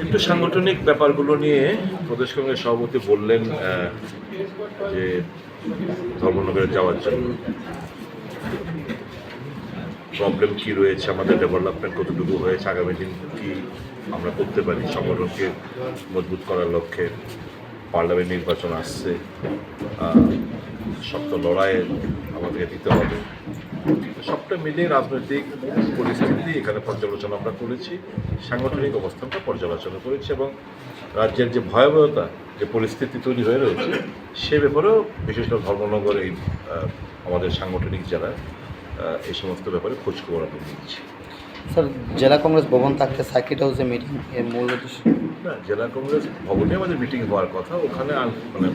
একটু সাংগঠনিক ব্যাপারগুলো নিয়ে প্রদেশ কংগ্রেস সভাপতি বললেন যে ধর্মনগরে যাওয়ার জন্য প্রবলেম কি রয়েছে, আমাদের ডেভেলপমেন্ট কতটুকু হয়েছে, আগামী দিন কি আমরা করতে পারি সংগঠনকে মজবুত করার লক্ষ্যে। পার্লামেন্ট নির্বাচন আসছে, শক্ত লড়াই আমাদেরকে দিতে হবে। সবটা মিলিয়ে রাজনৈতিক পরিস্থিতি এখানে পর্যালোচনা আমরা করেছি, সাংগঠনিক অবস্থানটা পর্যালোচনা করেছি এবং রাজ্যের যে ভয়াবহতা যে পরিস্থিতি তৈরি হয়ে রয়েছে সে ব্যাপারেও বিশেষ করে ধর্মনগর এই আমাদের সাংগঠনিক যারা এই সমস্ত ব্যাপারে খোঁজখবর আমরা নিচ্ছি। স্যার, জেলা কংগ্রেস ভবন থাকতে সার্কিট হাউসে মিটিং এর মূল উদ্দেশ্য না, জেলা কংগ্রেস ভবনে আমাদের মিটিং হওয়ার কথা, ওখানে মানে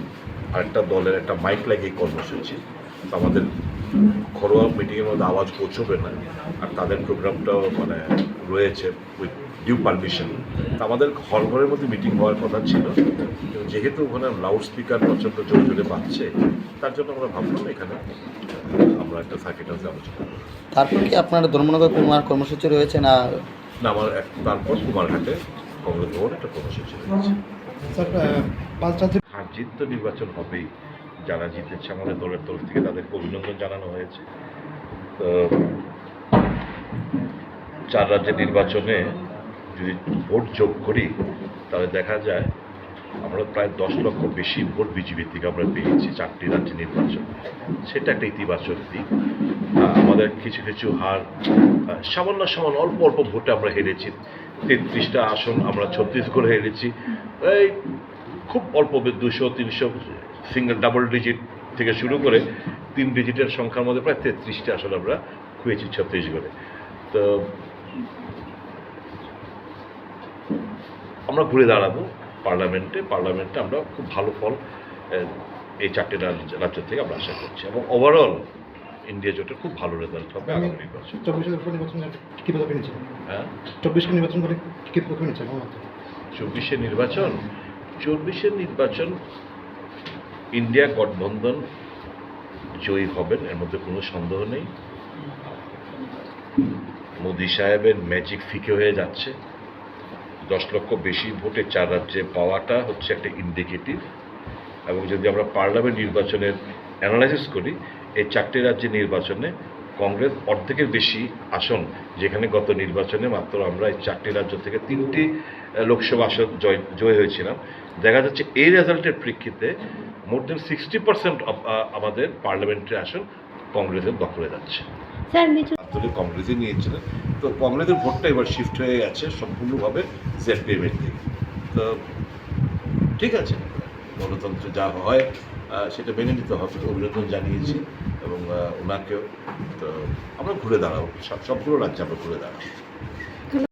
আরেকটা দলের একটা মাইক লাগিয়ে কর্মসূচি, তো আমাদের ঘরোয়া মিটিংয়ের মধ্যে আওয়াজ পৌঁছবে না, আর তাদের প্রোগ্রামটাও মানে রয়েছে উইথ ডিউ পারমিশন। তা আমাদের ঘরের মধ্যে মিটিং হওয়ার কথা ছিল, যেহেতু ওখানে লাউড স্পিকার প্রচণ্ড জোরে জোরে বাজছে, তার জন্য আমরা ভাবলাম এখানে আমরা একটা সার্কিট হাউসে আলোচনা করব। তারপর কি আপনার ধর্মনগর কুমার কর্মসূচি রয়েছে না? না, আমার তারপর কুমারঘাটে কংগ্রেস ভবনে একটা কর্মসূচি রয়েছে। হার জিত তো নির্বাচন হবেই, যারা জিতেছে আমাদের দলের তরফ থেকে তাদেরকে অভিনন্দন জানানো হয়েছে। তো 4 রাজ্যের নির্বাচনে যদি ভোট যোগ করি তাহলে দেখা যায় আমরা প্রায় 10 লক্ষ বেশি ভোট বিজেপি থেকে আমরা পেয়েছি 4টি রাজ্যে নির্বাচন। সেটা একটা ইতিবাচক দিক। আমাদের কিছু কিছু হার সামান্য অল্প অল্প ভোটে আমরা হেরেছি। 33টা আসন আমরা ছত্তিশগড়ে হেরেছি, এই খুব অল্প 200-300 সিঙ্গেল ডাবল ডিজিট থেকে শুরু করে 3 ডিজিটের সংখ্যার মধ্যে প্রায় 33টা আসন আমরা খুঁয়েছি ছত্তিশগড়ে। তো আমরা ঘুরে দাঁড়াবো পার্লামেন্টে আমরা খুব ভালো ফল এই 4টি রাজ্য থেকে আমরা আশা করছি এবং ওভারঅল ইন্ডিয়া জোটের খুব ভালো রেজাল্ট হবে আগামী নির্বাচন। 24 নির্বাচন ইন্ডিয়া গঠবন্ধন জয়ী হবেন, এর মধ্যে কোনো সন্দেহ নেই। মোদি সাহেবের ম্যাজিক ফিকে হয়ে যাচ্ছে। 10 লক্ষ বেশি ভোটে 4 রাজ্যে পাওয়াটা হচ্ছে একটা ইন্ডিকেটিভ, এবং যদি আমরা পার্লামেন্ট নির্বাচনের অ্যানালাইসিস করি এই 4টি রাজ্যের নির্বাচনে কংগ্রেস অর্ধেকের বেশি আসন, যেখানে গত নির্বাচনে মাত্র আমরা এই 4টি রাজ্য থেকে 3টি লোকসভা আসন জয় হয়েছিলাম। দেখা যাচ্ছে এই রেজাল্টের প্রেক্ষিতে মোর দেন 60% আমাদের পার্লামেন্টারি আসন কংগ্রেসের দখলে যাচ্ছে। আসলে কংগ্রেসই নিয়েছিলেন, তো কংগ্রেসের ভোটটা এবার শিফট হয়ে গেছে সম্পূর্ণভাবে জেপিএমের দিকে। তো ঠিক আছে, গণতন্ত্রে যা হয় সেটা মেনে নিতে হবে। অভিনন্দন জানিয়েছি এবং ওনাকেও। তো আমরা ঘুরে দাঁড়াবো, সবগুলো রাজ্যে আমরা ঘুরে দাঁড়াবো।